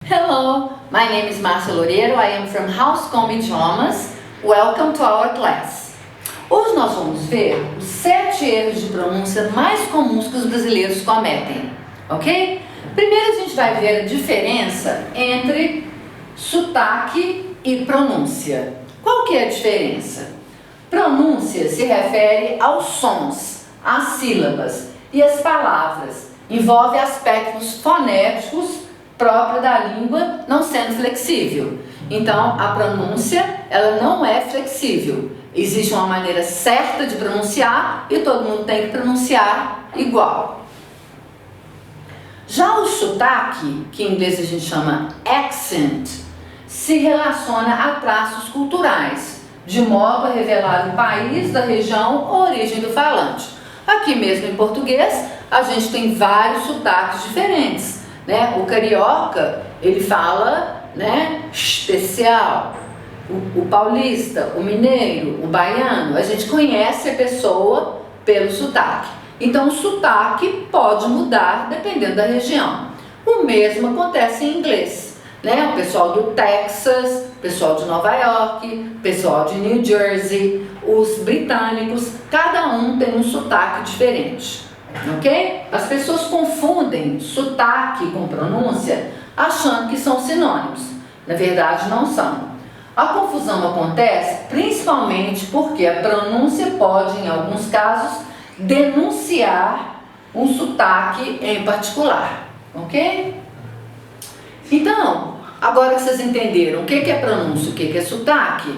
Hello, my name is Márcia Loureiro. I am from Housecomb Idiomas. Welcome to our class. Hoje nós vamos ver os 7 erros de pronúncia mais comuns que os brasileiros cometem, ok? Primeiro a gente vai ver a diferença entre sotaque e pronúncia. Qual que é a diferença? Pronúncia se refere aos sons, às sílabas e às palavras. Envolve aspectos fonéticos próprios da língua, não sendo flexível. Então, a pronúncia, ela não é flexível. Existe uma maneira certa de pronunciar e todo mundo tem que pronunciar igual. Já o sotaque, que em inglês a gente chama accent, se relaciona a traços culturais, de modo a revelar o país, da região ou origem do falante. Aqui mesmo em português, a gente tem vários sotaques diferentes, né? O carioca, ele fala, né, especial. O paulista, o mineiro, o baiano, a gente conhece a pessoa pelo sotaque. Então o sotaque pode mudar dependendo da região. O mesmo acontece em inglês, né? O pessoal do Texas, o pessoal de Nova York, o pessoal de New Jersey, os britânicos, cada um tem um sotaque diferente, ok? As pessoas confundem sotaque com pronúncia achando que são sinônimos. Na verdade não são. A confusão acontece principalmente porque a pronúncia pode, em alguns casos, denunciar um sotaque em particular, ok? Então, agora que vocês entenderam o que é pronúncia e o que é sotaque,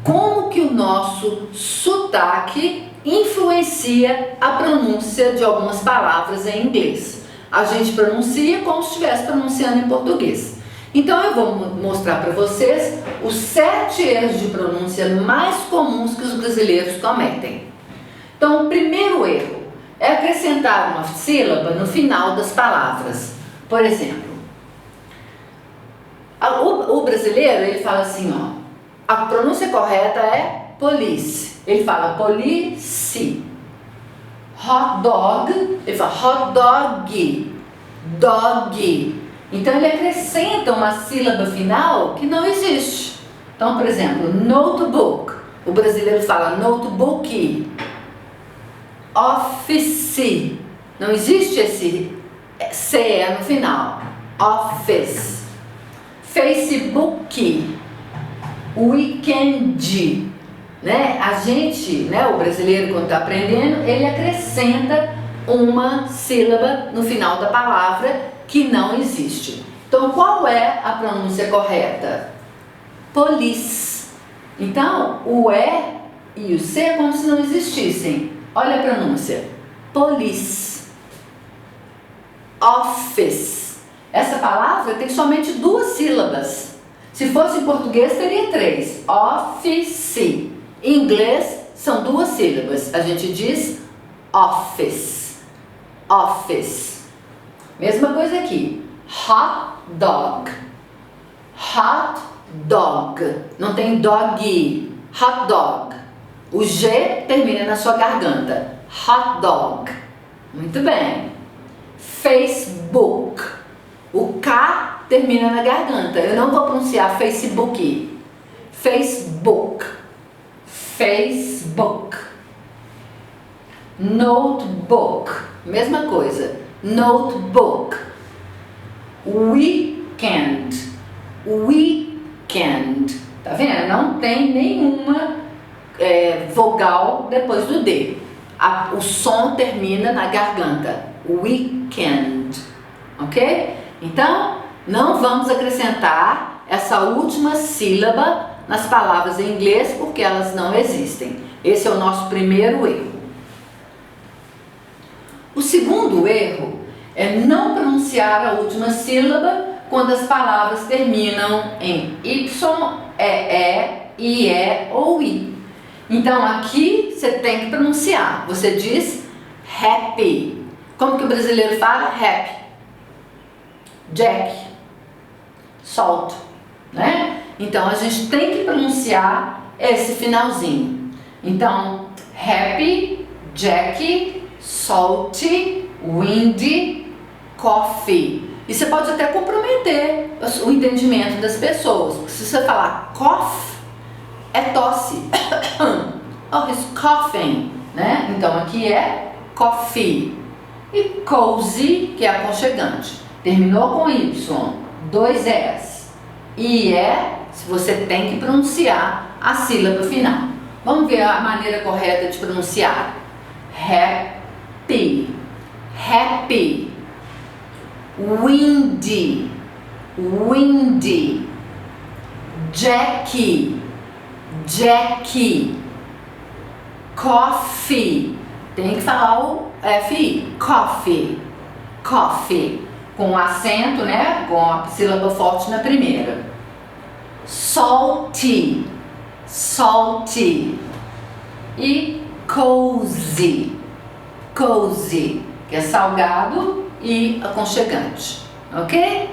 como que o nosso sotaque influencia a pronúncia de algumas palavras em inglês? A gente pronuncia como se estivesse pronunciando em português. Então eu vou mostrar para vocês os 7 erros de pronúncia mais comuns que os brasileiros cometem. Então o primeiro erro é acrescentar uma sílaba no final das palavras. Por exemplo, o brasileiro, ele fala assim, ó, a pronúncia correta é police. Ele fala police. Hot dog, ele fala hot dog. Dog. Então ele acrescenta uma sílaba final que não existe. Então, por exemplo, notebook. O brasileiro fala notebook. Office. Não existe esse CE no final. Office. Facebook. Weekend. Né? A gente, né, o brasileiro, quando está aprendendo, ele acrescenta uma sílaba no final da palavra que não existe. Então, qual é a pronúncia correta? Police. Então, o E e o C é como se não existissem. Olha a pronúncia. Police. Office. Essa palavra tem somente 2 sílabas. Se fosse em português, teria 3. Office. Em inglês, são 2 sílabas. A gente diz office. Office. Mesma coisa aqui. Hot dog. Hot dog. Não tem dog. Hot dog. O G termina na sua garganta. Hot dog. Muito bem. Facebook. O K termina na garganta. Eu não vou pronunciar Facebook. Facebook. Facebook. Notebook. Mesma coisa. Notebook. Weekend. Weekend. Tá vendo? Não tem nenhuma vogal depois do D. O som termina na garganta. Weekend. Ok? Então, não vamos acrescentar essa última sílaba nas palavras em inglês porque elas não existem. Esse é o nosso primeiro erro. O segundo erro é não pronunciar a última sílaba quando as palavras terminam em Y, IE ou I. Então aqui você tem que pronunciar. Você diz happy. Como que o brasileiro fala? Happy. Jack. Salt. Né? Então a gente tem que pronunciar esse finalzinho. Então, happy, Jack, salty, windy, coffee. E você pode até comprometer o entendimento das pessoas. Se você falar cough, é tosse. Oh, he's coughing, né? Então aqui é coffee. E cozy, que é aconchegante. Terminou com Y, 2 S. E se você tem que pronunciar a sílaba final. Vamos ver a maneira correta de pronunciar. Happy, happy. Windy, windy. Jackie, Jackie. Coffee, tem que falar o F, coffee, coffee, com acento, né, com a sílaba forte na primeira. Salty, salty. E cozy, cozy, que é salgado e aconchegante, ok?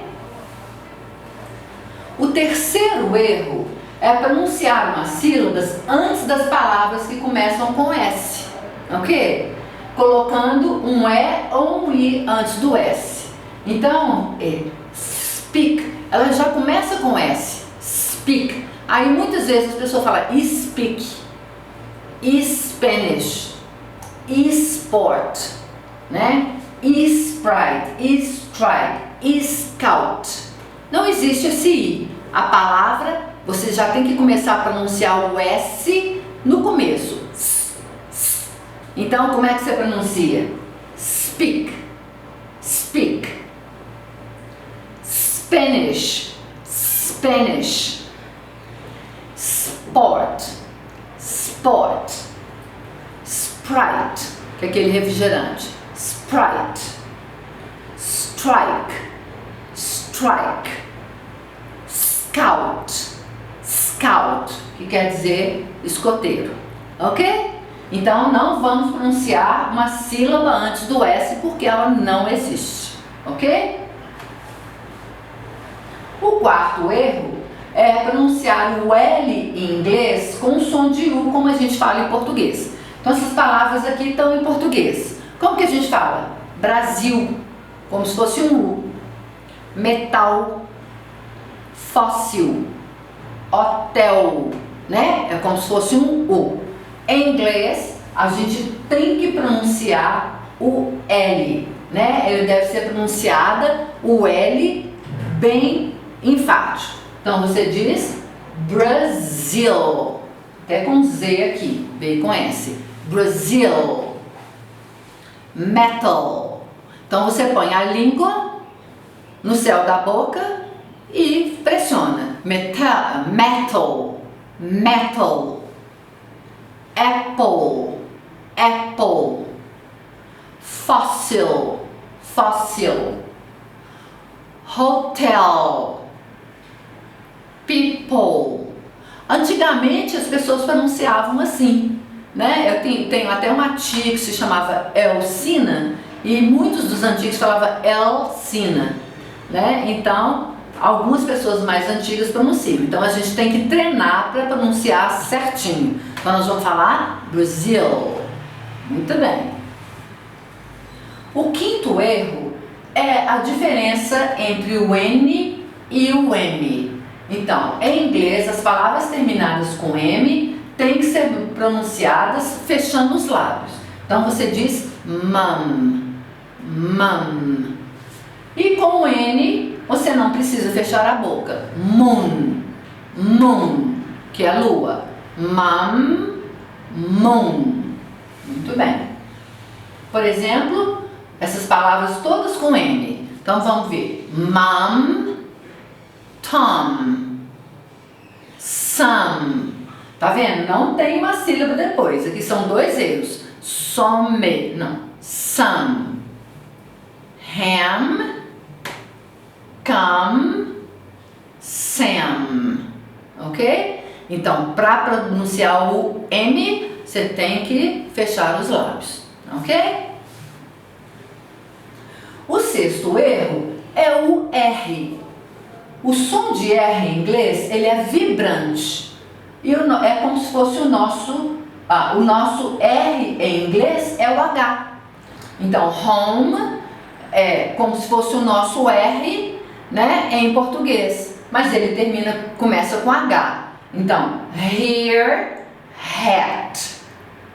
O terceiro erro é pronunciar umas sílabas antes das palavras que começam com S, ok? Colocando um E ou um I antes do S. Então, speak, ela já começa com S, speak. Aí muitas vezes as pessoas falam speak, Spanish, sport, né? Sprite, strike, scout. Não existe esse I. A palavra, você já tem que começar a pronunciar o S no começo. Então, como é que você pronuncia? Speak, speak. Spanish, Spanish. Sport, sport. Sprite, que é aquele refrigerante. Sprite. Strike, strike. Scout, scout, que quer dizer escoteiro, ok? Então não vamos pronunciar uma sílaba antes do S porque ela não existe, ok? O quarto erro é pronunciar o L em inglês com som de U, como a gente fala em português. Então essas palavras aqui estão em português. Como que a gente fala? Brasil, como se fosse um U. Metal, fóssil, hotel, né? É como se fosse um U. Em inglês, a gente tem que pronunciar o L, né? Ele deve ser pronunciada o L bem enfático. Então você diz Brasil, até com Z aqui, veio com S. Brasil. Metal. Então você põe a língua no céu da boca e pressiona. Metal, metal, metal. Apple, apple. Fossil, fossil. Hotel, people. Antigamente as pessoas pronunciavam assim, né? Eu tenho até uma tia que se chamava Elcina e muitos dos antigos falavam Elcina, né? Então, algumas pessoas mais antigas pronunciam. Então, a gente tem que treinar para pronunciar certinho. Então, nós vamos falar Brasil. Muito bem. O quinto erro é a diferença entre o N e o M. Então, em inglês, as palavras terminadas com M têm que ser pronunciadas fechando os lábios. Então, você diz mum, mum. E com o N, você não precisa fechar a boca. Moon, moon, que é lua. Mum, moon. Muito bem. Por exemplo, essas palavras todas com M. Então, vamos ver. Mum, Tom, some. Tá vendo? Não tem uma sílaba depois. Aqui são dois erros. Some, não. Some. Ham, come, Sam. Ok? Então, para pronunciar o M, você tem que fechar os lábios. Ok? O sexto erro é o R. O som de R em inglês, ele é vibrante. E é como se fosse o nosso R em inglês é o H. Então, home é como se fosse o nosso R, né, em português, mas ele começa com H. Então, here, hat,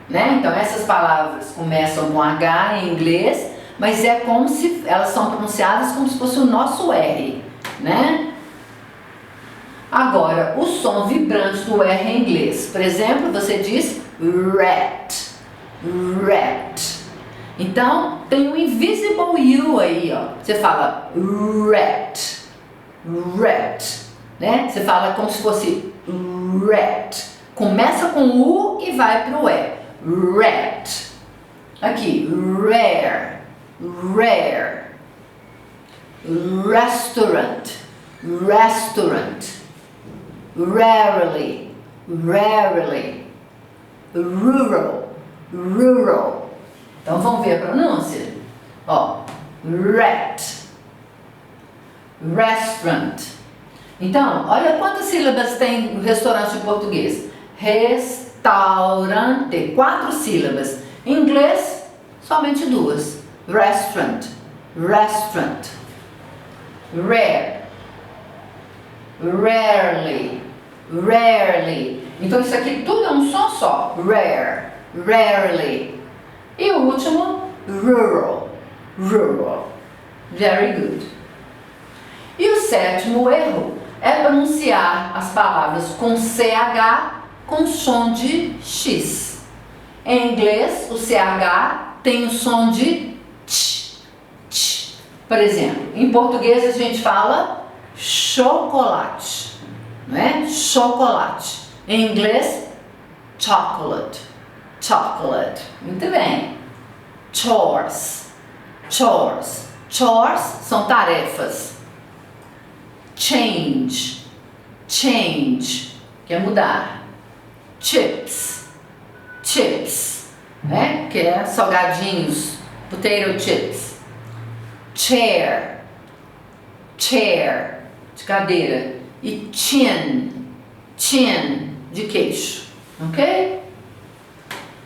né? Então essas palavras começam com H em inglês, mas é como se elas são pronunciadas como se fosse o nosso R, né? Agora, o som vibrante do R em inglês, por exemplo, você diz rat, rat. Então, tem o invisible U aí, ó. Você fala rat, rat, né? Você fala como se fosse rat. Começa com U e vai pro E. Rat. Aqui, rare, rare. Restaurant, restaurant. Rarely, rarely. Rural, rural. Então vamos ver a pronúncia? Ó, rat, restaurant. Então, olha quantas sílabas tem o restaurante em português. Restaurante, 4 sílabas. Em inglês, somente 2. Restaurant, restaurant. Rare, rarely, rarely. Então isso aqui tudo é um som só. Rare, rarely. E o último, rural, rural. Very good. E o 7º erro é pronunciar as palavras com CH com som de X. Em inglês, o CH tem o som de TCH, TCH. Por exemplo, em português a gente fala chocolate, não é? Chocolate. Em inglês, chocolate, chocolate. Muito bem. Chores, chores. Chores são tarefas. Change, change, que é mudar. Chips, chips, né? Que é salgadinhos, potato chips. Chair, chair, de cadeira. E chin, chin, de queixo, ok?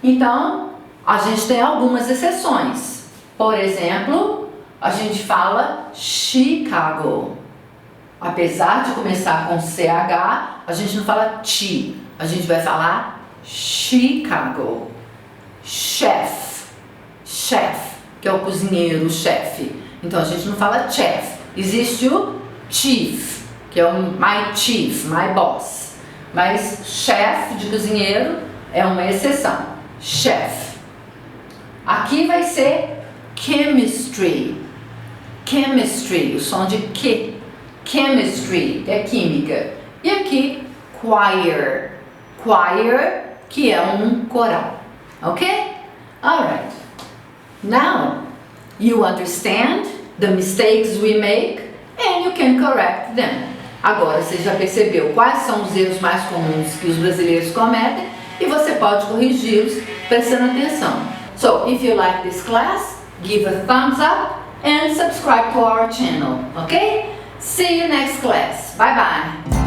Então, a gente tem algumas exceções. Por exemplo, a gente fala Chicago. Apesar de começar com CH, a gente não fala chi, a gente vai falar Chicago. Chef, chef, que é o cozinheiro, o chefe. Então a gente não fala chef. Existe o chief, que é o my chief, my boss. Mas chef de cozinheiro é uma exceção. Chef. Aqui vai ser chemistry. Chemistry, o som de que. Chemistry, que é química. E aqui, choir. Choir, que é um coral. Ok? Alright. Now, you understand the mistakes we make and you can correct them. Agora você já percebeu quais são os erros mais comuns que os brasileiros cometem e você pode corrigi-los prestando atenção. So, if you like this class, give a thumbs up and subscribe to our channel. Ok? See you next class. Bye bye.